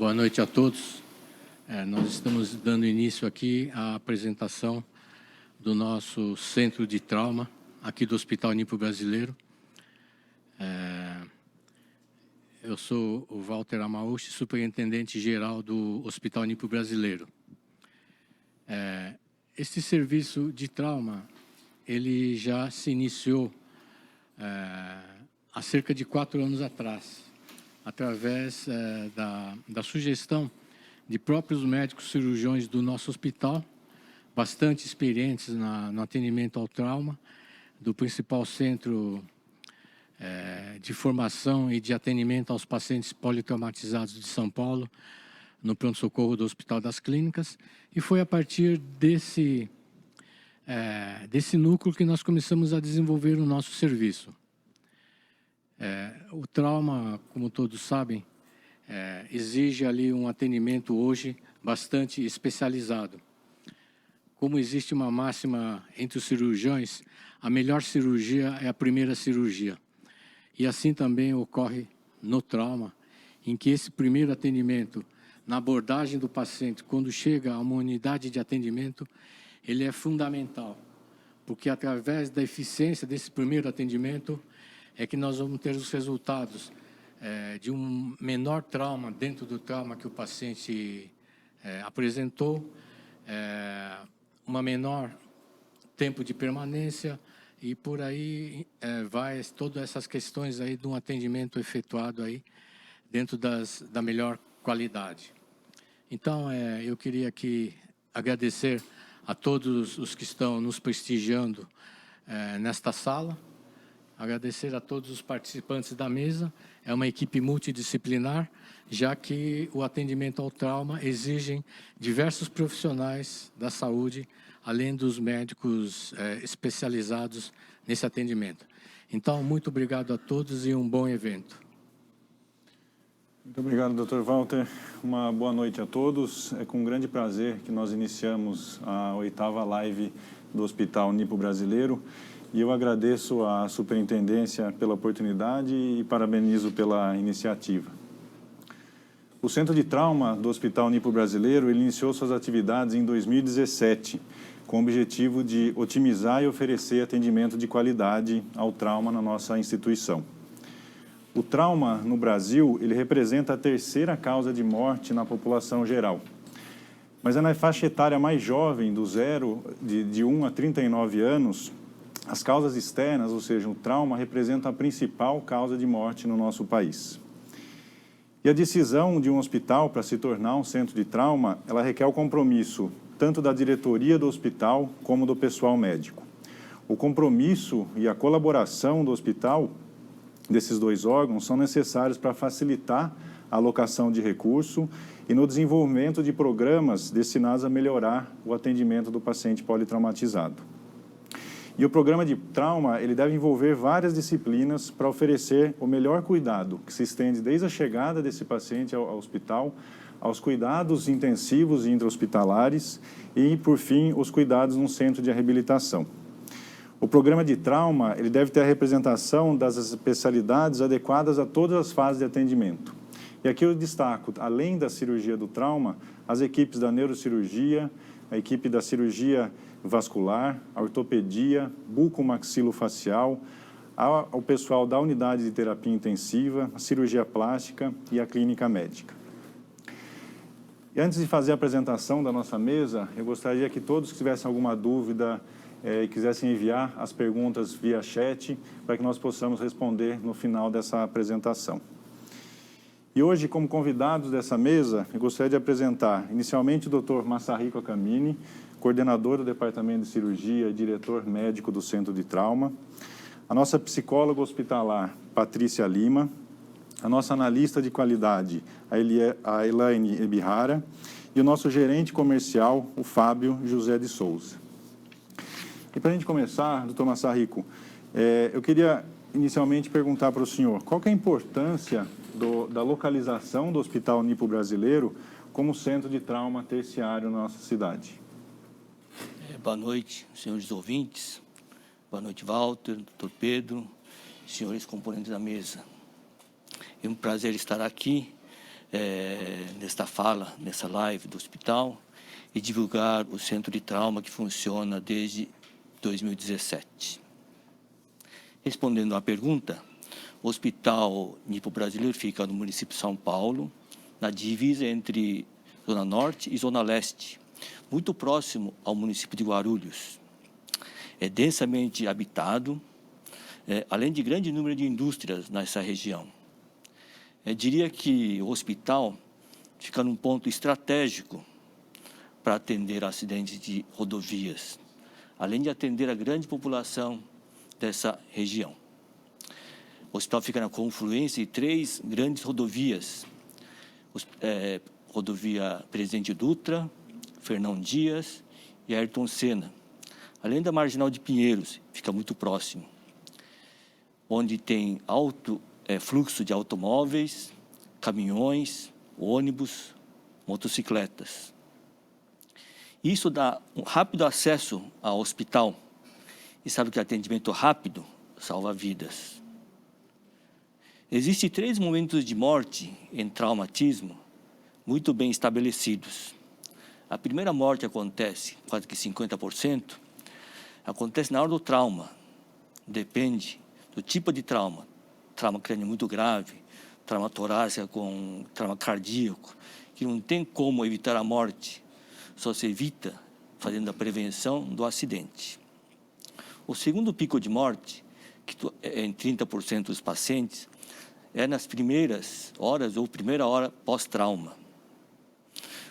Boa noite a todos. Nós estamos dando início aqui à apresentação do nosso Centro de Trauma, aqui do Hospital Nipo Brasileiro. Eu sou o Walter Amauchi, superintendente-geral do Hospital Nipo Brasileiro. Este serviço de trauma, ele já se iniciou há cerca de 4 anos atrás, através da sugestão de próprios médicos cirurgiões do nosso hospital, bastante experientes no atendimento ao trauma, do principal centro de formação e de atendimento aos pacientes politraumatizados de São Paulo, no pronto-socorro do Hospital das Clínicas, e foi a partir desse núcleo que nós começamos a desenvolver o nosso serviço. O trauma, como todos sabem, exige ali um atendimento hoje bastante especializado. Como existe uma máxima entre os cirurgiões, a melhor cirurgia é a primeira cirurgia. E assim também ocorre no trauma, em que esse primeiro atendimento, na abordagem do paciente, quando chega a uma unidade de atendimento, ele é fundamental, porque através da eficiência desse primeiro atendimento é que nós vamos ter os resultados de um menor trauma dentro do trauma que o paciente apresentou, uma menor tempo de permanência e por aí vai todas essas questões aí de um atendimento efetuado aí dentro da melhor qualidade. Então, eu queria aqui agradecer a todos os que estão nos prestigiando nesta sala, agradecer a todos os participantes da mesa. É uma equipe multidisciplinar, já que o atendimento ao trauma exige diversos profissionais da saúde, além dos médicos especializados nesse atendimento. Então, muito obrigado a todos e um bom evento. Muito obrigado, Dr. Walter. Uma boa noite a todos. É com grande prazer que nós iniciamos a 8ª live do Hospital Nipo Brasileiro. E eu agradeço à superintendência pela oportunidade e parabenizo pela iniciativa. O Centro de Trauma do Hospital Nipo Brasileiro iniciou suas atividades em 2017, com o objetivo de otimizar e oferecer atendimento de qualidade ao trauma na nossa instituição. O trauma no Brasil, ele representa a 3ª causa de morte na população geral. Mas é na faixa etária mais jovem, de 1 a 39 anos, as causas externas, ou seja, o trauma, representa a principal causa de morte no nosso país. E a decisão de um hospital para se tornar um centro de trauma, ela requer o compromisso tanto da diretoria do hospital como do pessoal médico. O compromisso e a colaboração do hospital, desses dois órgãos, são necessários para facilitar a alocação de recurso e no desenvolvimento de programas destinados a melhorar o atendimento do paciente politraumatizado. E o programa de trauma, ele deve envolver várias disciplinas para oferecer o melhor cuidado, que se estende desde a chegada desse paciente ao hospital, aos cuidados intensivos e intra-hospitalares e, por fim, os cuidados num centro de reabilitação. O programa de trauma, ele deve ter a representação das especialidades adequadas a todas as fases de atendimento. E aqui eu destaco, além da cirurgia do trauma, as equipes da neurocirurgia, a equipe da cirurgia vascular, a ortopedia, bucomaxilofacial, ao pessoal da unidade de terapia intensiva, a cirurgia plástica e a clínica médica. E antes de fazer a apresentação da nossa mesa, eu gostaria que todos que tivessem alguma dúvida e quisessem enviar as perguntas via chat, para que nós possamos responder no final dessa apresentação. E hoje, como convidados dessa mesa, eu gostaria de apresentar inicialmente o Dr. Masahiko Akamine, coordenador do Departamento de Cirurgia e diretor médico do Centro de Trauma, a nossa psicóloga hospitalar, Patrícia Lima, a nossa analista de qualidade, a Elaine Ebihara, e o nosso gerente comercial, o Fábio José de Souza. E para a gente começar, Dr. Masahiko, eu queria inicialmente perguntar para o senhor, qual que é a importância da localização do Hospital Nipo Brasileiro como centro de trauma terciário na nossa cidade? Boa noite, senhores ouvintes. Boa noite, Walter, Dr. Pedro, senhores componentes da mesa. É um prazer estar aqui nesta fala, nessa live do hospital, e divulgar o Centro de Trauma que funciona desde 2017. Respondendo à pergunta, o Hospital Nipo-Brasileiro fica no município de São Paulo, na divisa entre Zona Norte e Zona Leste, muito próximo ao município de Guarulhos. É densamente habitado, além de grande número de indústrias nessa região. Diria que o hospital fica num ponto estratégico para atender acidentes de rodovias, além de atender a grande população dessa região. O hospital fica na confluência de 3 grandes rodovias, rodovia Presidente Dutra, Fernão Dias e Ayrton Senna, além da Marginal de Pinheiros, fica muito próximo, onde tem alto fluxo de automóveis, caminhões, ônibus, motocicletas. Isso dá um rápido acesso ao hospital, e sabe que atendimento rápido salva vidas. Existem 3 momentos de morte em traumatismo muito bem estabelecidos. A primeira morte acontece, quase que 50%, acontece na hora do trauma. Depende do tipo de trauma. Trauma crânio muito grave, trauma torácico com trauma cardíaco, que não tem como evitar a morte, só se evita fazendo a prevenção do acidente. O segundo pico de morte, que é em 30% dos pacientes, é nas primeiras horas ou primeira hora pós-trauma.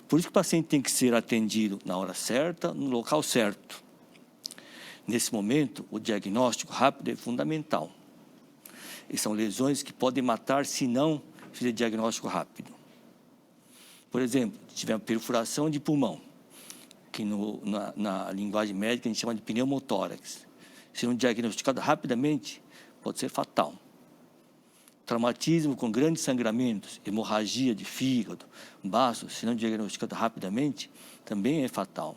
Por isso que o paciente tem que ser atendido na hora certa, no local certo. Nesse momento, o diagnóstico rápido é fundamental. E são lesões que podem matar se não fizer diagnóstico rápido. Por exemplo, se tiver uma perfuração de pulmão, que na linguagem médica a gente chama de pneumotórax. Se não diagnosticado rapidamente, pode ser fatal. Traumatismo com grandes sangramentos, hemorragia de fígado, baço, se não diagnosticado rapidamente, também é fatal.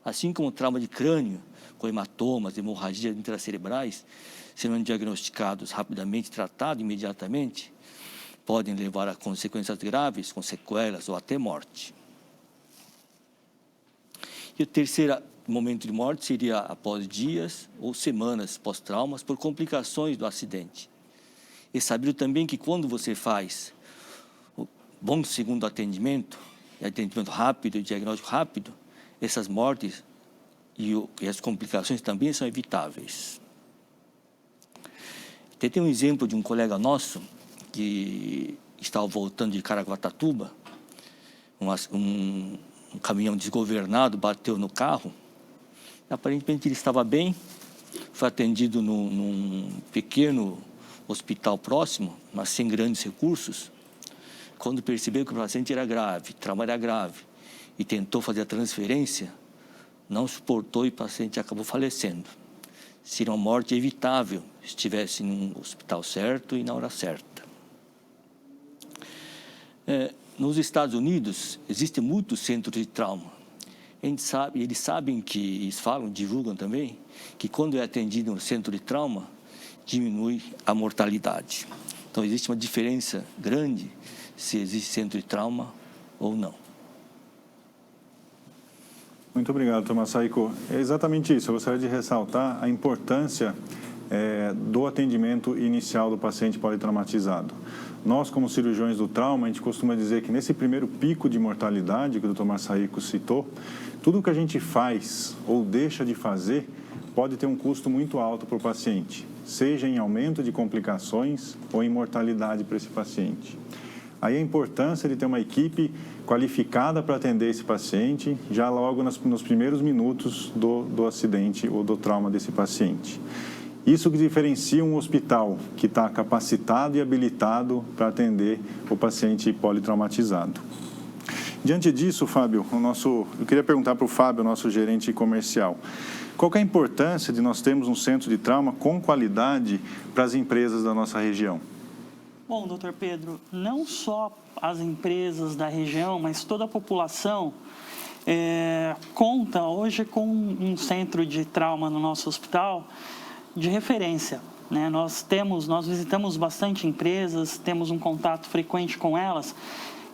Assim como o trauma de crânio, com hematomas, hemorragias intracerebrais, se não diagnosticados rapidamente, tratados imediatamente, podem levar a consequências graves, com sequelas ou até morte. E o terceiro momento de morte seria após dias ou semanas pós-traumas por complicações do acidente. E sabido também que quando você faz o bom segundo atendimento, atendimento rápido, diagnóstico rápido, essas mortes e as complicações também são evitáveis. Tem um exemplo de um colega nosso que estava voltando de Caraguatatuba, um caminhão desgovernado bateu no carro, aparentemente ele estava bem, foi atendido num pequeno hospital próximo, mas sem grandes recursos. Quando percebeu que o paciente era grave, o trauma era grave, e tentou fazer a transferência, não suportou e o paciente acabou falecendo. Seria uma morte evitável se estivesse no hospital certo e na hora certa. Nos Estados Unidos, existem muitos centros de trauma. Eles sabem que, eles falam, divulgam também, que quando é atendido no centro de trauma, diminui a mortalidade. Então, existe uma diferença grande se existe centro de trauma ou não. Muito obrigado, Tomás Saico. É exatamente isso. Eu gostaria de ressaltar a importância do atendimento inicial do paciente politraumatizado. Nós, como cirurgiões do trauma, a gente costuma dizer que nesse primeiro pico de mortalidade que o Dr. Massaíco citou, tudo que a gente faz ou deixa de fazer pode ter um custo muito alto para o paciente, seja em aumento de complicações ou em mortalidade para esse paciente. Aí a importância de ter uma equipe qualificada para atender esse paciente já logo nos primeiros minutos do acidente ou do trauma desse paciente. Isso que diferencia um hospital que está capacitado e habilitado para atender o paciente politraumatizado. Diante disso, Fábio, eu queria perguntar para o Fábio, nosso gerente comercial, qual que é a importância de nós termos um centro de trauma com qualidade para as empresas da nossa região? Bom, doutor Pedro, não só as empresas da região, mas toda a população conta hoje com um centro de trauma no nosso hospital de referência, né? Nós visitamos bastante empresas, temos um contato frequente com elas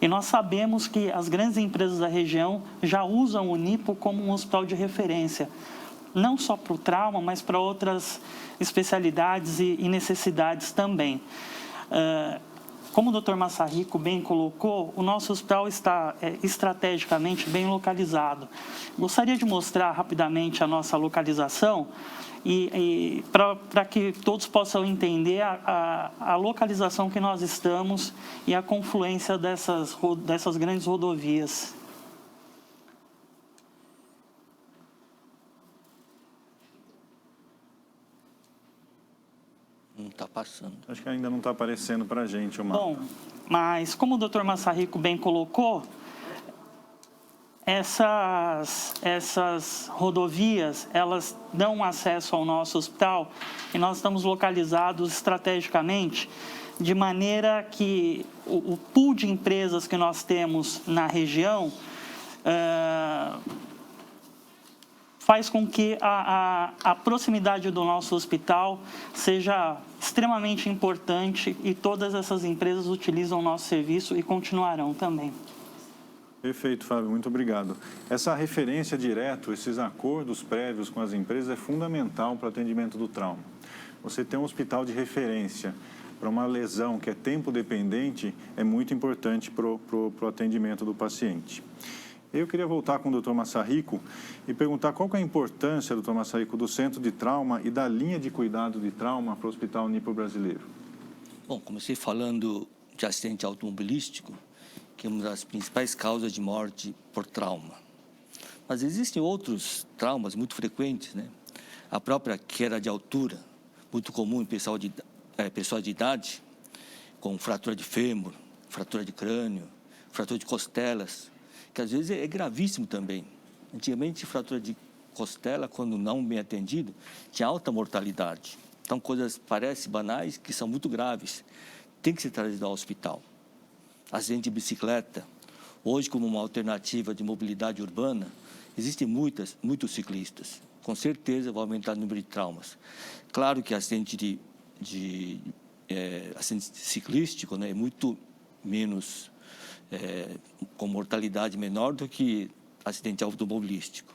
E nós sabemos que as grandes empresas da região já usam o Nipo como um hospital de referência, não só para o trauma, mas para outras especialidades e necessidades também. Como o Dr. Massarico bem colocou, o nosso hospital está estrategicamente bem localizado. Gostaria de mostrar rapidamente a nossa localização e para que todos possam entender a localização que nós estamos e a confluência dessas grandes rodovias. Não está passando. Acho que ainda não está aparecendo para a gente o mapa. Bom, mas como o Dr. Massarico bem colocou, essas rodovias, elas dão acesso ao nosso hospital e nós estamos localizados estrategicamente de maneira que o pool de empresas que nós temos na região faz com que a proximidade do nosso hospital seja extremamente importante e todas essas empresas utilizam o nosso serviço e continuarão também. Perfeito, Fábio, muito obrigado. Essa referência direto, esses acordos prévios com as empresas é fundamental para o atendimento do trauma. Você ter um hospital de referência para uma lesão que é tempo dependente é muito importante para o atendimento do paciente. Eu queria voltar com o Dr. Massarico e perguntar qual que é a importância, Dr. Massarico, do centro de trauma e da linha de cuidado de trauma para o Hospital Nipo Brasileiro. Bom, comecei falando de acidente automobilístico, que é uma das principais causas de morte por trauma. Mas existem outros traumas muito frequentes, né? A própria queda de altura, muito comum em pessoas de idade, com fratura de fêmur, fratura de crânio, fratura de costelas, que às vezes é gravíssimo também. Antigamente, fratura de costela, quando não bem atendido, tinha alta mortalidade. Então, coisas parecem banais, que são muito graves. Tem que ser trazido ao hospital. Acidente de bicicleta. Hoje, como uma alternativa de mobilidade urbana, existem muitos ciclistas. Com certeza vai aumentar o número de traumas. Claro que acidente acidente ciclístico, né, é muito menos, com mortalidade menor do que acidente automobilístico.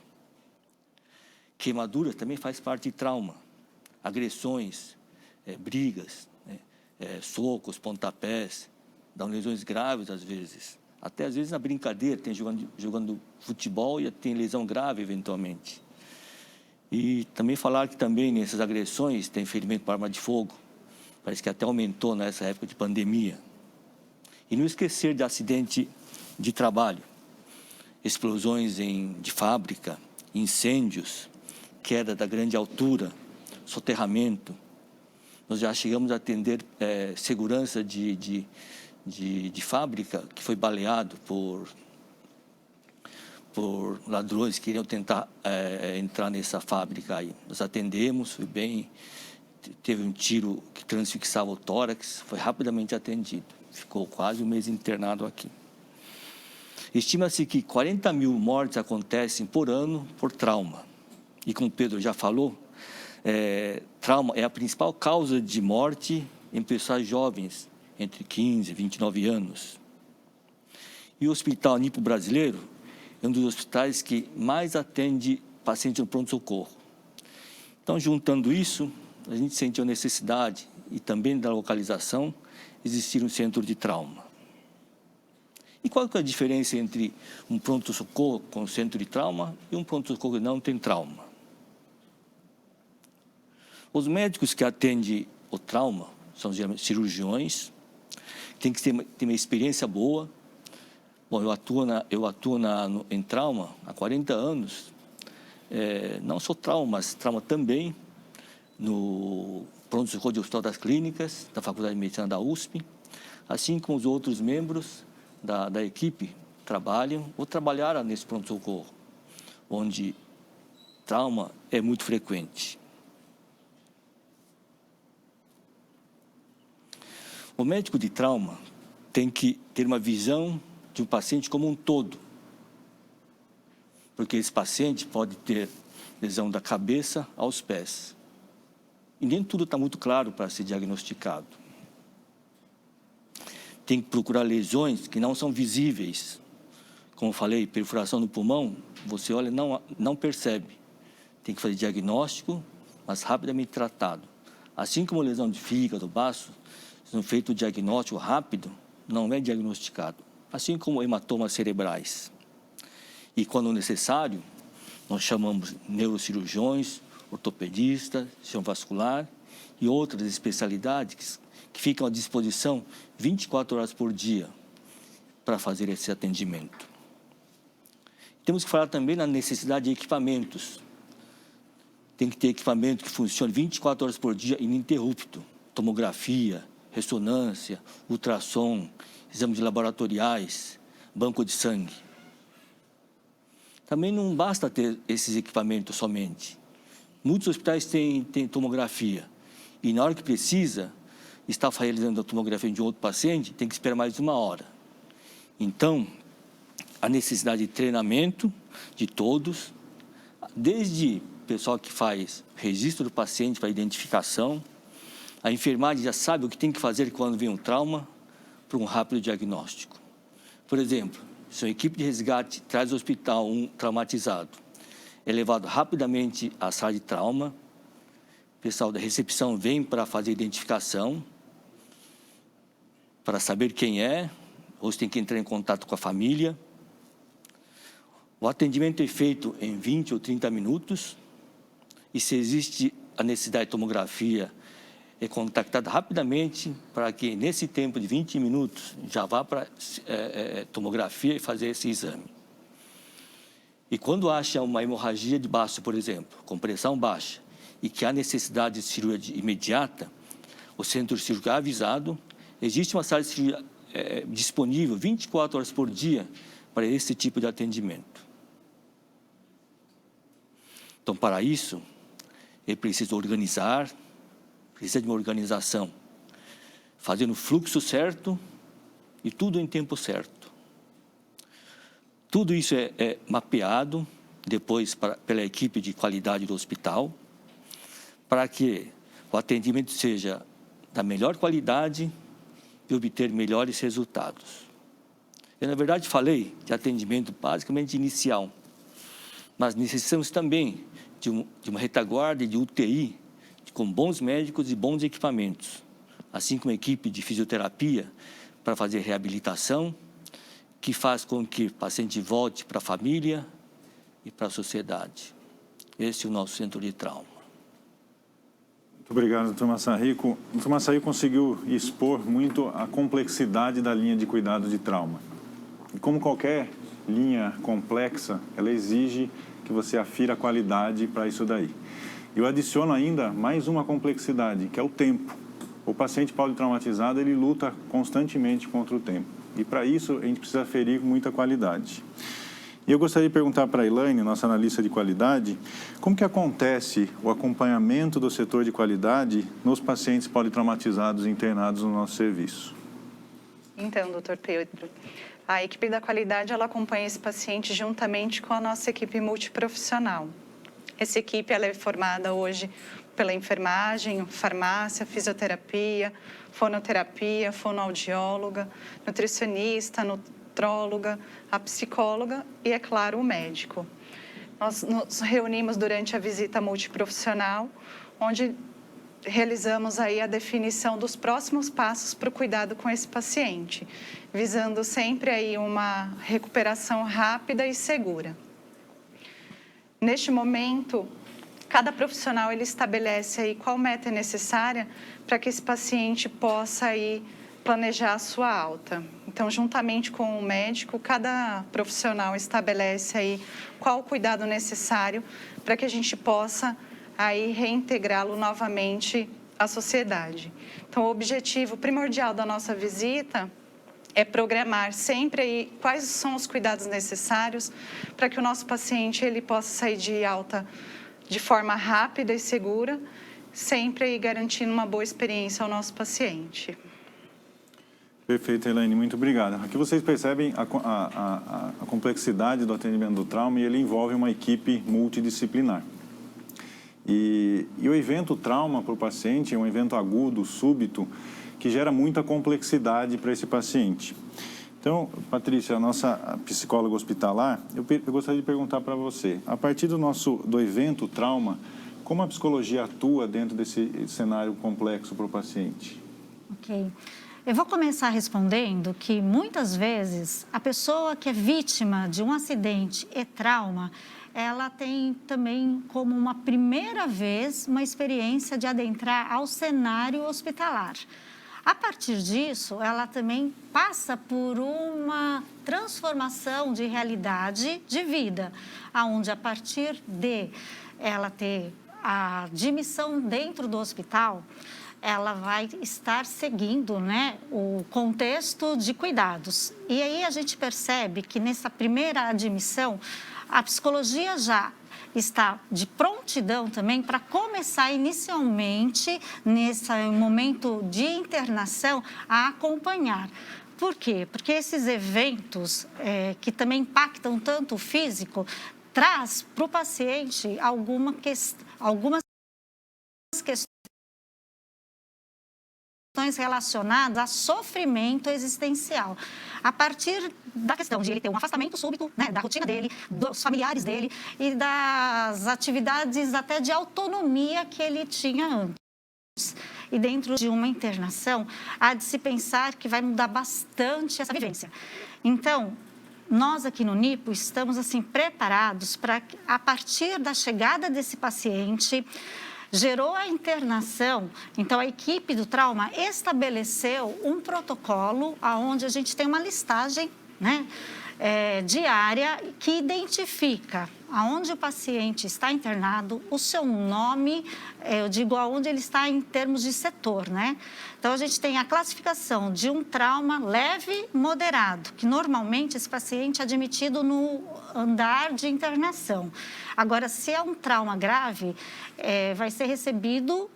Queimaduras também faz parte de trauma. Agressões, brigas, né, socos, pontapés, dão lesões graves às vezes. Até às vezes na brincadeira, tem jogando futebol e tem lesão grave eventualmente. E também falar que também nessas agressões tem ferimento por arma de fogo. Parece que até aumentou nessa época de pandemia. E não esquecer de acidente de trabalho, explosões de fábrica, incêndios, queda da grande altura, soterramento. Nós já chegamos a atender segurança de fábrica que foi baleado por ladrões que queriam tentar entrar nessa fábrica aí. Nós atendemos, foi bem, teve um tiro que transfixava o tórax, foi rapidamente atendido. Ficou quase um mês internado aqui. Estima-se que 40 mil mortes acontecem por ano por trauma. E como o Pedro já falou, trauma é a principal causa de morte em pessoas jovens, entre 15 e 29 anos. E o Hospital Nipo Brasileiro é um dos hospitais que mais atende pacientes no pronto-socorro. Então, juntando isso, a gente sentiu a necessidade, e também da localização, existir um centro de trauma. E qual que é a diferença entre um pronto-socorro com centro de trauma e um pronto-socorro que não tem trauma? Os médicos que atendem o trauma são geralmente cirurgiões, tem que ter uma experiência boa. Bom, eu atuo em trauma há 40 anos, não só trauma, mas trauma também no pronto-socorro do Hospital das Clínicas, da Faculdade de Medicina da USP, assim como os outros membros da equipe trabalham ou trabalharam nesse pronto-socorro, onde trauma é muito frequente. O médico de trauma tem que ter uma visão de um paciente como um todo, porque esse paciente pode ter lesão da cabeça aos pés. E nem tudo está muito claro para ser diagnosticado. tem que procurar lesões que não são visíveis. Como eu falei, perfuração no pulmão, você olha e não percebe. Tem que fazer diagnóstico, mas rapidamente tratado. Assim como lesão de fígado, baço, sendo feito o diagnóstico rápido, não é diagnosticado. Assim como hematomas cerebrais. E quando necessário, nós chamamos neurocirurgiões, ortopedistas, cirurgião vascular e outras especialidades que ficam à disposição 24 horas por dia para fazer esse atendimento. Temos que falar também na necessidade de equipamentos. Tem que ter equipamento que funcione 24 horas por dia ininterrupto. Tomografia, ressonância, ultrassom, exames laboratoriais, banco de sangue. Também não basta ter esses equipamentos somente. Muitos hospitais têm tomografia e na hora que precisa, está realizando a tomografia de outro paciente, tem que esperar mais de 1 hora. Então, a necessidade de treinamento de todos, desde o pessoal que faz registro do paciente para identificação, a enfermagem já sabe o que tem que fazer quando vem um trauma para um rápido diagnóstico. Por exemplo, se uma equipe de resgate traz ao hospital um traumatizado, é levado rapidamente à sala de trauma, o pessoal da recepção vem para fazer a identificação, para saber quem é, ou se tem que entrar em contato com a família. O atendimento é feito em 20 ou 30 minutos e se existe a necessidade de tomografia, é contactado rapidamente para que nesse tempo de 20 minutos já vá para tomografia e fazer esse exame. E quando acha uma hemorragia de baço, por exemplo, com pressão baixa e que há necessidade de cirurgia imediata, o centro cirúrgico é avisado, existe uma sala de cirurgia disponível 24 horas por dia para esse tipo de atendimento. Então, para isso, é preciso organizar, precisa de uma organização, fazendo o fluxo certo e tudo em tempo certo. Tudo isso é mapeado depois pela equipe de qualidade do hospital, para que o atendimento seja da melhor qualidade e obter melhores resultados. Eu, na verdade, falei de atendimento basicamente inicial, mas necessitamos também de uma retaguarda de UTI com bons médicos e bons equipamentos, assim como a equipe de fisioterapia para fazer reabilitação, que faz com que o paciente volte para a família e para a sociedade. Esse é o nosso centro de trauma. Muito obrigado, doutor Massarico. O doutor Massarico conseguiu expor muito a complexidade da linha de cuidado de trauma. E como qualquer linha complexa, ela exige que você afira a qualidade para isso daí. Eu adiciono ainda mais uma complexidade, que é o tempo. O paciente politraumatizado, ele luta constantemente contra o tempo. E para isso, a gente precisa aferir muita qualidade. E eu gostaria de perguntar para a Elaine, nossa analista de qualidade, como que acontece o acompanhamento do setor de qualidade nos pacientes politraumatizados internados no nosso serviço? Então, doutor Pedro, a equipe da qualidade, ela acompanha esse paciente juntamente com a nossa equipe multiprofissional. Essa equipe ela é formada hoje pela enfermagem, farmácia, fisioterapia, fonoterapia, fonoaudióloga, nutricionista, nutróloga, a psicóloga e, é claro, o médico. Nós nos reunimos durante a visita multiprofissional, onde realizamos aí a definição dos próximos passos para o cuidado com esse paciente, visando sempre aí uma recuperação rápida e segura. Neste momento, cada profissional ele estabelece aí qual meta é necessária para que esse paciente possa aí planejar a sua alta. Então, juntamente com o médico, cada profissional estabelece aí qual o cuidado necessário para que a gente possa aí reintegrá-lo novamente à sociedade. Então, o objetivo primordial da nossa visita é programar sempre aí quais são os cuidados necessários para que o nosso paciente ele possa sair de alta de forma rápida e segura, sempre aí garantindo uma boa experiência ao nosso paciente. Perfeito, Elaine, muito obrigado. Aqui vocês percebem a complexidade do atendimento do trauma e ele envolve uma equipe multidisciplinar. E o evento trauma para o paciente é um evento agudo, súbito, que gera muita complexidade para esse paciente. Então, Patrícia, a nossa psicóloga hospitalar, eu gostaria de perguntar para você, a partir do evento trauma, como a psicologia atua dentro desse cenário complexo para o paciente? Ok. Eu vou começar respondendo que muitas vezes a pessoa que é vítima de um acidente e trauma, ela tem também como uma primeira vez uma experiência de adentrar ao cenário hospitalar. A partir disso, ela também passa por uma transformação de realidade de vida, onde a partir de ela ter a admissão dentro do hospital, ela vai estar seguindo, né, o contexto de cuidados. E aí a gente percebe que nessa primeira admissão, a psicologia já está de prontidão também para começar inicialmente, nesse momento de internação, a acompanhar. Por quê? Porque esses eventos que também impactam tanto o físico, traz para o paciente algumas questões relacionadas a sofrimento existencial. A partir da questão de ele ter um afastamento súbito, né, da rotina dele, dos familiares dele e das atividades até de autonomia que ele tinha antes. E dentro de uma internação, há de se pensar que vai mudar bastante essa vivência. Então, nós aqui no NIPO estamos assim preparados para, a partir da chegada desse paciente, gerou a internação, então a equipe do trauma estabeleceu um protocolo onde a gente tem uma listagem, né, diária que identifica aonde o paciente está internado, o seu nome, eu digo aonde ele está em termos de setor, né? Então a gente tem a classificação de um trauma leve, moderado, que normalmente esse paciente é admitido no andar de internação. Agora, se é um trauma grave, vai ser recebido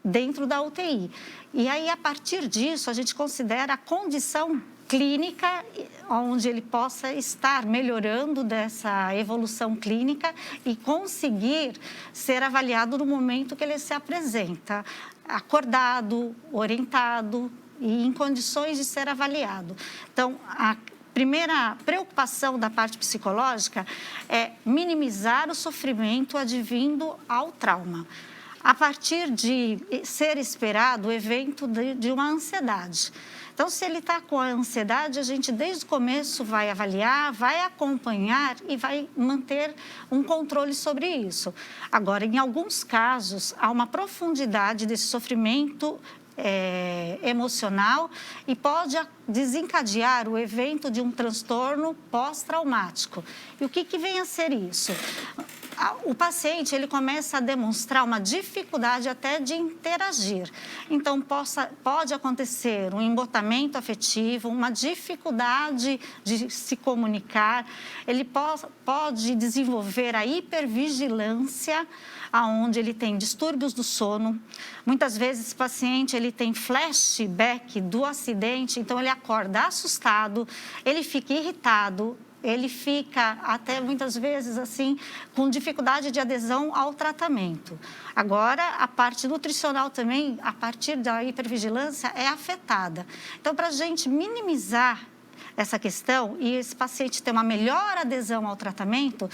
dentro da UTI. E aí, a partir disso, a gente considera a condição clínica, onde ele possa estar melhorando dessa evolução clínica e conseguir ser avaliado no momento que ele se apresenta, acordado, orientado e em condições de ser avaliado. Então, a primeira preocupação da parte psicológica é minimizar o sofrimento advindo ao trauma, a partir de ser esperado o evento de uma ansiedade. Então, se ele está com a ansiedade, a gente desde o começo vai avaliar, vai acompanhar e vai manter um controle sobre isso. Agora, em alguns casos, há uma profundidade desse sofrimento emocional e pode desencadear o evento de um transtorno pós-traumático. E o que vem a ser isso? O paciente ele começa a demonstrar uma dificuldade até de interagir. Então, pode acontecer um embotamento afetivo, uma dificuldade de se comunicar. Ele pode desenvolver a hipervigilância, onde ele tem distúrbios do sono. Muitas vezes, esse paciente ele tem flashback do acidente, então ele acorda assustado, ele fica irritado, ele fica até muitas vezes assim com dificuldade de adesão ao tratamento. Agora, a parte nutricional também, a partir da hipervigilância, é afetada. Então, para a gente minimizar essa questão e esse paciente ter uma melhor adesão ao tratamento,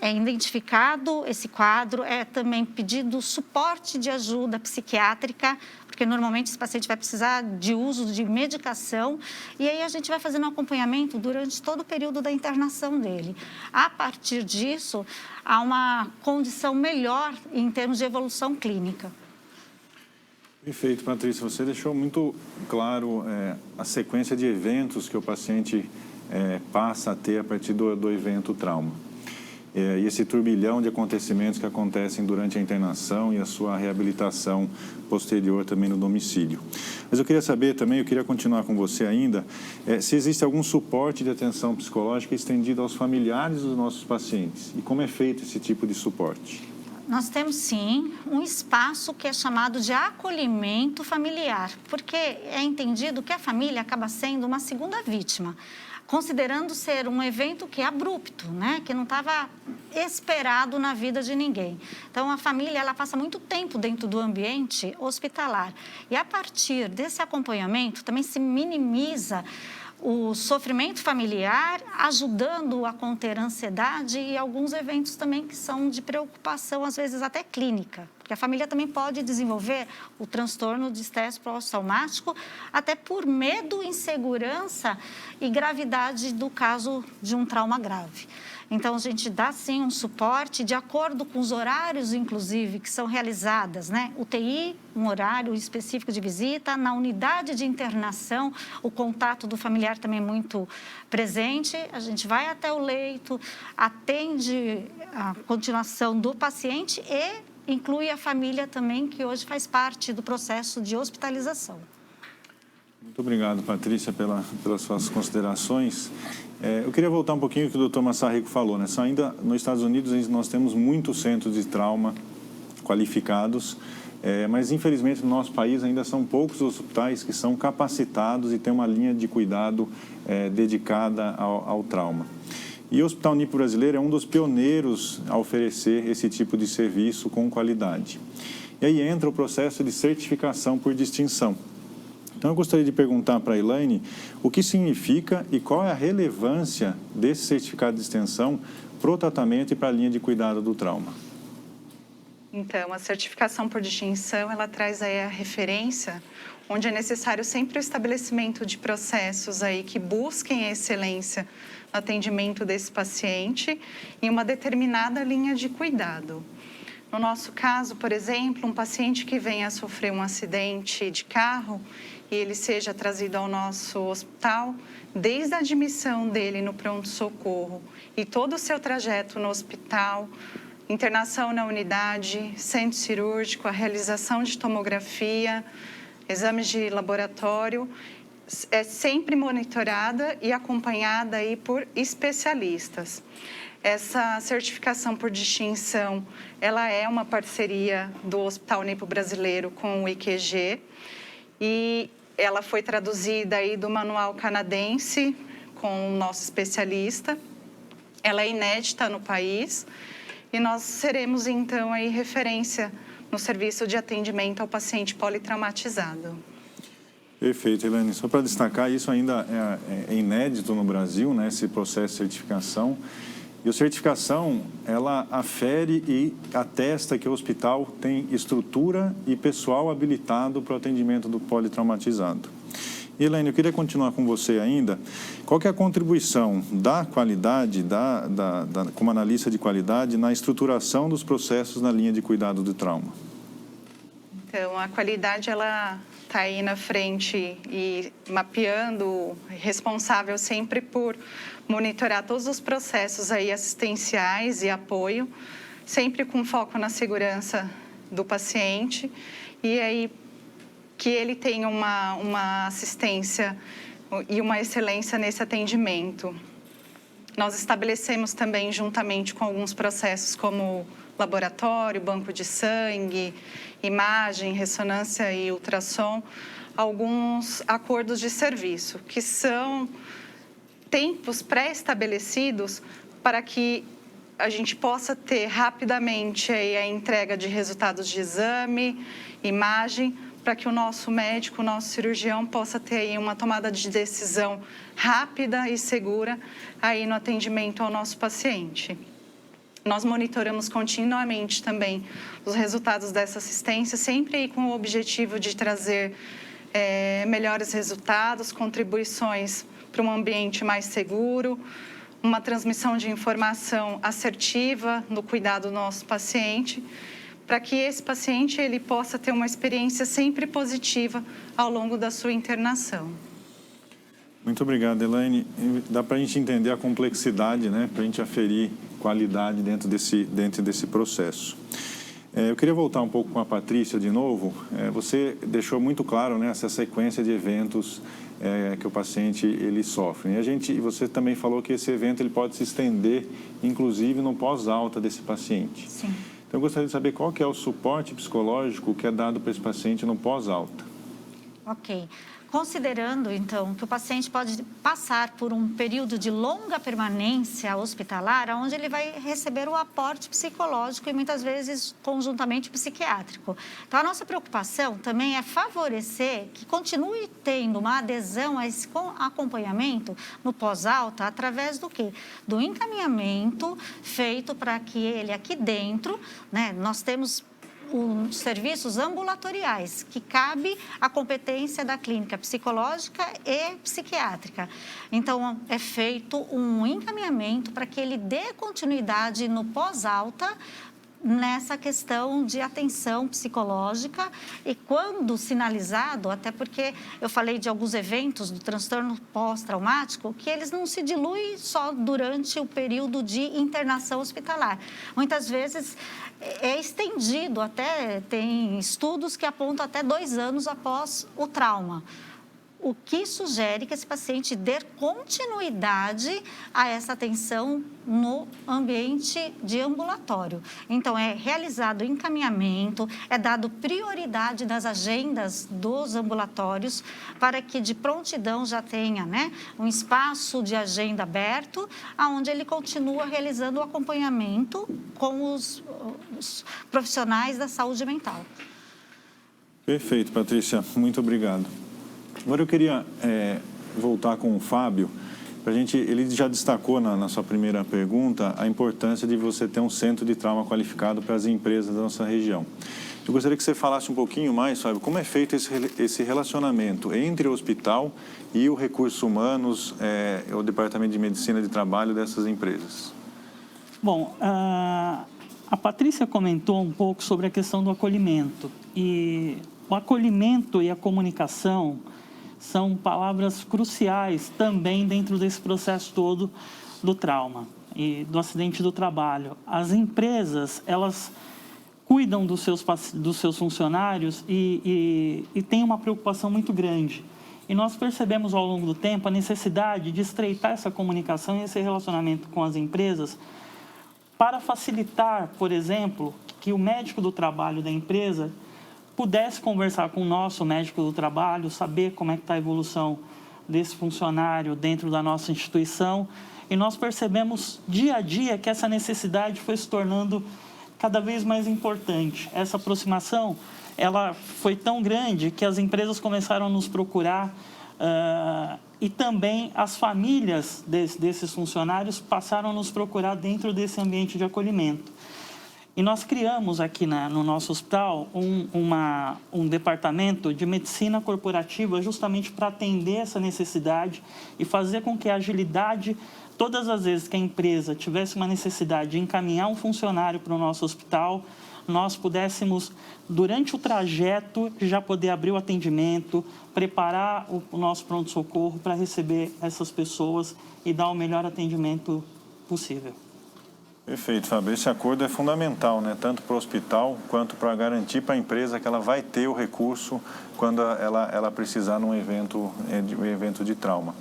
é identificado esse quadro, é também pedido suporte de ajuda psiquiátrica, porque normalmente esse paciente vai precisar de uso de medicação, e aí a gente vai fazendo um acompanhamento durante todo o período da internação dele. A partir disso, há uma condição melhor em termos de evolução clínica. Perfeito, Patrícia. Você deixou muito claro a sequência de eventos que o paciente passa a ter a partir do evento trauma. E esse turbilhão de acontecimentos que acontecem durante a internação e a sua reabilitação posterior também no domicílio. Mas eu queria saber também, eu queria continuar com você ainda, se existe algum suporte de atenção psicológica estendido aos familiares dos nossos pacientes e como é feito esse tipo de suporte. nós temos sim um espaço que é chamado de acolhimento familiar, porque é entendido que a família acaba sendo uma segunda vítima, considerando ser um evento que é abrupto, né? Que não estava esperado na vida de ninguém. Então, a família ela passa muito tempo dentro do ambiente hospitalar. E, a partir desse acompanhamento, também se minimiza o sofrimento familiar, ajudando a conter a ansiedade e alguns eventos também que são de preocupação, às vezes até clínica. Porque a família também pode desenvolver o transtorno de estresse pós-traumático, até por medo, insegurança e gravidade do caso de um trauma grave. Então, a gente dá, sim, um suporte de acordo com os horários, inclusive, que são realizadas, né? UTI, um horário específico de visita, na unidade de internação, o contato do familiar também é muito presente. A gente vai até o leito, atende a continuação do paciente e inclui a família também, que hoje faz parte do processo de hospitalização. Muito obrigado, Patrícia, pelas suas considerações. Eu queria voltar um pouquinho ao que o Dr. Massarrico falou, né? Ainda nos Estados Unidos nós temos muitos centros de trauma qualificados, mas infelizmente no nosso país ainda são poucos hospitais que são capacitados e têm uma linha de cuidado dedicada ao trauma. E o Hospital Nipo Brasileiro é um dos pioneiros a oferecer esse tipo de serviço com qualidade. E aí entra o processo de certificação por distinção. Então, eu gostaria de perguntar para a Elaine o que significa e qual é a relevância desse certificado de extensão para o tratamento e para a linha de cuidado do trauma. Então, a certificação por distinção, ela traz aí a referência, onde é necessário sempre o estabelecimento de processos aí que busquem a excelência no atendimento desse paciente em uma determinada linha de cuidado. No nosso caso, por exemplo, um paciente que venha a sofrer um acidente de carro e ele seja trazido ao nosso hospital, desde a admissão dele no pronto-socorro e todo o seu trajeto no hospital, internação na unidade, centro cirúrgico, a realização de tomografia, exames de laboratório, é sempre monitorada e acompanhada aí por especialistas. Essa certificação por distinção, ela é uma parceria do Hospital Nipo Brasileiro com o IQG e ela foi traduzida aí do manual canadense com o nosso especialista. Ela é inédita no país e nós seremos então aí referência no serviço de atendimento ao paciente politraumatizado. Perfeito, Elaine. Só para destacar, isso ainda é inédito no Brasil, né, esse processo de certificação. E a certificação, ela afere e atesta que o hospital tem estrutura e pessoal habilitado para o atendimento do politraumatizado. E, Elaine, eu queria continuar com você ainda. Qual que é a contribuição da qualidade, como analista de qualidade, na estruturação dos processos na linha de cuidado do trauma? Então, a qualidade, ela está aí na frente e mapeando, responsável sempre por monitorar todos os processos aí assistenciais e apoio, sempre com foco na segurança do paciente e aí que ele tenha uma assistência e uma excelência nesse atendimento. Nós estabelecemos também, juntamente com alguns processos como laboratório, banco de sangue, imagem, ressonância e ultrassom, alguns acordos de serviço, que são tempos pré-estabelecidos para que a gente possa ter rapidamente aí a entrega de resultados de exame, imagem, para que o nosso médico, o nosso cirurgião possa ter aí uma tomada de decisão rápida e segura aí no atendimento ao nosso paciente. Nós monitoramos continuamente também os resultados dessa assistência, sempre aí com o objetivo de trazer melhores resultados, contribuições para um ambiente mais seguro, uma transmissão de informação assertiva no cuidado do nosso paciente, para que esse paciente ele possa ter uma experiência sempre positiva ao longo da sua internação. Muito obrigado, Elaine. Dá para a gente entender a complexidade, né? Para a gente aferir qualidade dentro desse processo. Eu queria voltar um pouco com a Patrícia de novo. Você deixou muito claro, né, essa sequência de eventos que o paciente ele sofre. E você também falou que esse evento ele pode se estender, inclusive, no pós-alta desse paciente. Sim. Então, eu gostaria de saber qual que é o suporte psicológico que é dado para esse paciente no pós-alta. Ok. Considerando, então, que o paciente pode passar por um período de longa permanência hospitalar, onde ele vai receber o aporte psicológico e, muitas vezes, conjuntamente psiquiátrico. Então, a nossa preocupação também é favorecer que continue tendo uma adesão a esse acompanhamento no pós-alta, através do quê? Do encaminhamento feito para que ele, aqui dentro, né, nós temos os serviços ambulatoriais, que cabe a competência da clínica psicológica e psiquiátrica. Então, é feito um encaminhamento para que ele dê continuidade no pós-alta nessa questão de atenção psicológica e, quando sinalizado, até porque eu falei de alguns eventos do transtorno pós-traumático, que eles não se diluem só durante o período de internação hospitalar. Muitas vezes é estendido, até tem estudos que apontam até 2 anos após o trauma. O que sugere que esse paciente dê continuidade a essa atenção no ambiente de ambulatório. Então, é realizado encaminhamento, é dado prioridade nas agendas dos ambulatórios para que de prontidão já tenha, né, um espaço de agenda aberto, onde ele continua realizando o acompanhamento com os profissionais da saúde mental. Perfeito, Patrícia. Muito obrigado. Agora eu queria voltar com o Fábio. Ele já destacou na sua primeira pergunta a importância de você ter um centro de trauma qualificado para as empresas da nossa região. Eu gostaria que você falasse um pouquinho mais, Fábio, como é feito esse relacionamento entre o hospital e o recursos humanos, o Departamento de Medicina de Trabalho dessas empresas. Bom, a Patrícia comentou um pouco sobre a questão do acolhimento. E o acolhimento e a comunicação são palavras cruciais também dentro desse processo todo do trauma e do acidente do trabalho. As empresas, elas cuidam dos seus funcionários e têm uma preocupação muito grande. E nós percebemos ao longo do tempo a necessidade de estreitar essa comunicação e esse relacionamento com as empresas para facilitar, por exemplo, que o médico do trabalho da empresa pudesse conversar com o nosso médico do trabalho, saber como é que está a evolução desse funcionário dentro da nossa instituição. E nós percebemos dia a dia que essa necessidade foi se tornando cada vez mais importante. Essa aproximação, ela foi tão grande que as empresas começaram a nos procurar e também as famílias desses funcionários passaram a nos procurar dentro desse ambiente de acolhimento. E nós criamos aqui no nosso hospital um departamento de medicina corporativa justamente para atender essa necessidade e fazer com que a agilidade, todas as vezes que a empresa tivesse uma necessidade de encaminhar um funcionário para o nosso hospital, nós pudéssemos, durante o trajeto, já poder abrir o atendimento, preparar o nosso pronto-socorro para receber essas pessoas e dar o melhor atendimento possível. Perfeito, Fábio. Esse acordo é fundamental, né? Tanto para o hospital quanto para garantir para a empresa que ela vai ter o recurso quando ela precisar num evento de trauma.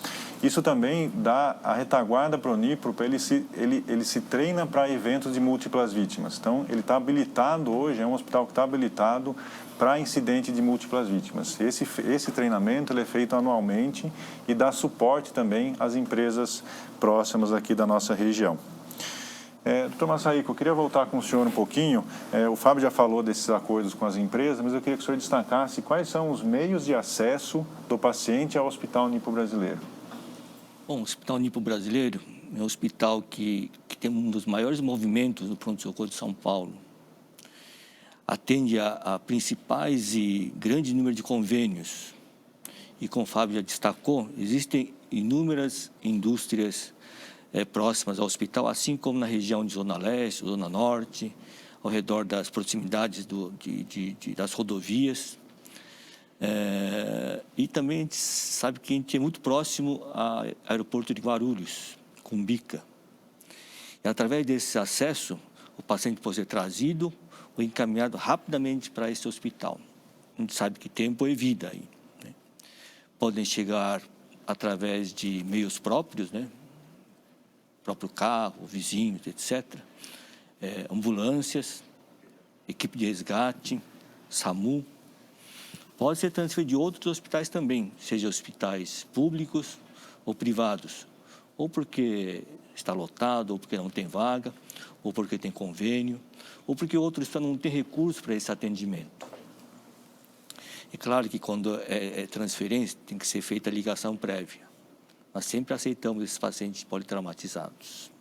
Isso também dá a retaguarda para o Unipro, para ele se treina para eventos de múltiplas vítimas. Então, ele está habilitado hoje, é um hospital que está habilitado para incidente de múltiplas vítimas. Esse treinamento ele é feito anualmente e dá suporte também às empresas próximas aqui da nossa região. Doutor Massarico, eu queria voltar com o senhor um pouquinho. O Fábio já falou desses acordos com as empresas, mas eu queria que o senhor destacasse quais são os meios de acesso do paciente ao Hospital Nipo Brasileiro. Bom, o Hospital Nipo Brasileiro é um hospital que tem um dos maiores movimentos no pronto-socorro de São Paulo. Atende a principais e grande número de convênios. E como o Fábio já destacou, existem inúmeras indústrias próximas ao hospital, assim como na região de Zona Leste, Zona Norte, ao redor das proximidades das rodovias. E também a gente sabe que a gente é muito próximo ao aeroporto de Guarulhos, Cumbica. E através desse acesso, o paciente pode ser trazido ou encaminhado rapidamente para esse hospital. A gente sabe que tempo é vida aí, né? Podem chegar através de meios próprios, né? Próprio carro, vizinhos, etc. Ambulâncias, equipe de resgate, SAMU. Pode ser transferido de outros hospitais também, seja hospitais públicos ou privados, ou porque está lotado, ou porque não tem vaga, ou porque tem convênio, ou porque outro estado não tem recurso para esse atendimento. É claro que quando é transferência, tem que ser feita a ligação prévia. Nós sempre aceitamos esses pacientes politraumatizados.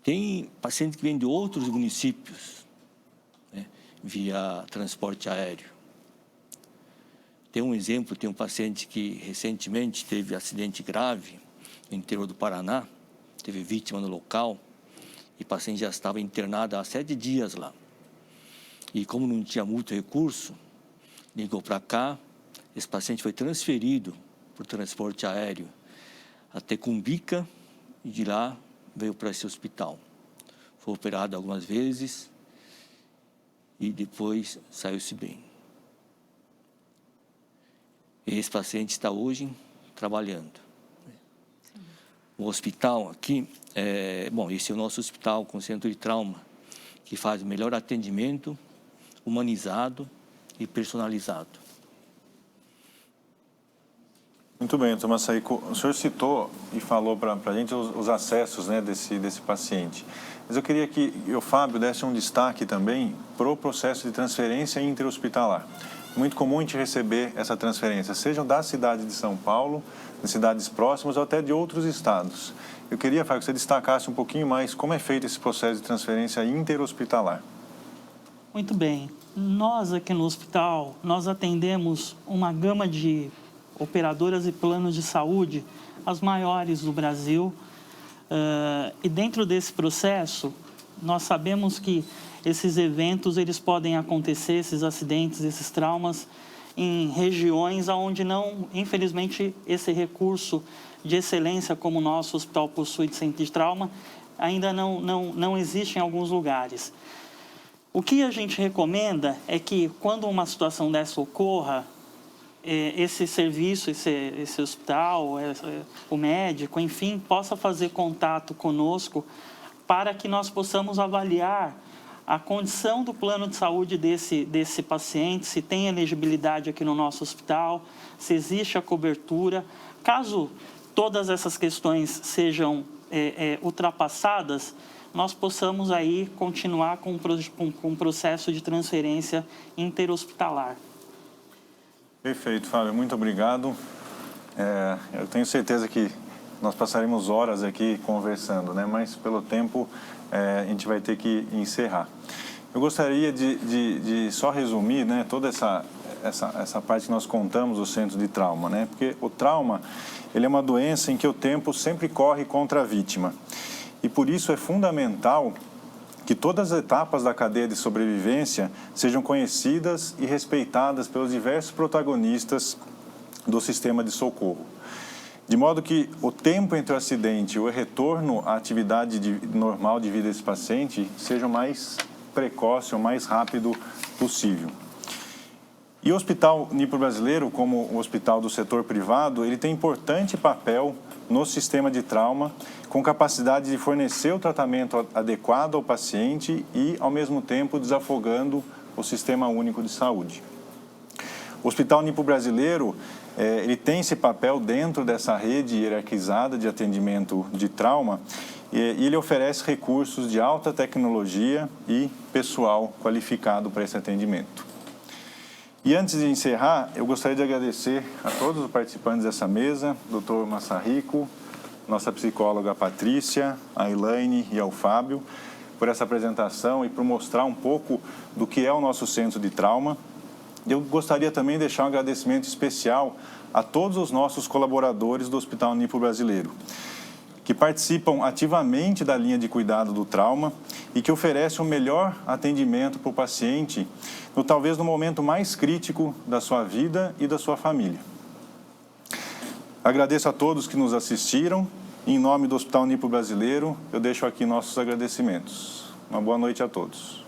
Tem pacientes que vêm de outros municípios, né, via transporte aéreo. Tem um exemplo, tem um paciente que recentemente teve acidente grave no interior do Paraná, teve vítima no local, e o paciente já estava internado há 7 dias lá. E como não tinha muito recurso, ligou para cá, esse paciente foi transferido por transporte aéreo até Cumbica, e de lá veio para esse hospital. Foi operado algumas vezes e depois saiu-se bem. Esse paciente está hoje trabalhando. O hospital aqui, esse é o nosso hospital com centro de trauma, que faz o melhor atendimento, humanizado e personalizado. Muito bem, doutor Massarico. O senhor citou e falou para a gente os acessos, né, desse paciente. Mas eu queria que o Fábio desse um destaque também para o processo de transferência interhospitalar. Muito comum a gente receber essa transferência, sejam da cidade de São Paulo, de cidades próximas ou até de outros estados. Eu queria, Fábio, que você destacasse um pouquinho mais como é feito esse processo de transferência interhospitalar. Muito bem. Nós aqui no hospital, nós atendemos uma gama de operadoras e planos de saúde, as maiores do Brasil. E dentro desse processo, nós sabemos que esses eventos eles podem acontecer, esses acidentes, esses traumas, em regiões onde não, infelizmente, esse recurso de excelência como o nosso hospital possui de centro de trauma, ainda não existe em alguns lugares. O que a gente recomenda é que, quando uma situação dessa ocorra, esse serviço, esse hospital, o médico, enfim, possa fazer contato conosco para que nós possamos avaliar a condição do plano de saúde desse paciente, se tem elegibilidade aqui no nosso hospital, se existe a cobertura. Caso todas essas questões sejam ultrapassadas, nós possamos aí continuar com o processo de transferência interhospitalar. Perfeito, Fábio. Muito obrigado. Eu tenho certeza que nós passaremos horas aqui conversando, né? Mas pelo tempo a gente vai ter que encerrar. Eu gostaria de só resumir, né, toda essa parte que nós contamos do centro de trauma, né? Porque o trauma ele é uma doença em que o tempo sempre corre contra a vítima. E por isso é fundamental que todas as etapas da cadeia de sobrevivência sejam conhecidas e respeitadas pelos diversos protagonistas do sistema de socorro. De modo que o tempo entre o acidente e o retorno à atividade normal de vida desse paciente seja o mais precoce, o mais rápido possível. E o Hospital Nipo-Brasileiro, como o hospital do setor privado, ele tem importante papel no sistema de trauma, com capacidade de fornecer o tratamento adequado ao paciente e, ao mesmo tempo, desafogando o Sistema Único de Saúde. O Hospital Nipo-Brasileiro ele tem esse papel dentro dessa rede hierarquizada de atendimento de trauma e ele oferece recursos de alta tecnologia e pessoal qualificado para esse atendimento. E antes de encerrar, eu gostaria de agradecer a todos os participantes dessa mesa, Dr. Massarico, nossa psicóloga Patrícia, a Elaine e ao Fábio, por essa apresentação e por mostrar um pouco do que é o nosso centro de trauma. Eu gostaria também de deixar um agradecimento especial a todos os nossos colaboradores do Hospital Nipo-Brasileiro, que participam ativamente da linha de cuidado do trauma e que oferecem o melhor atendimento para o paciente, talvez no momento mais crítico da sua vida e da sua família. Agradeço a todos que nos assistiram. Em nome do Hospital Nipo-Brasileiro, eu deixo aqui nossos agradecimentos. Uma boa noite a todos.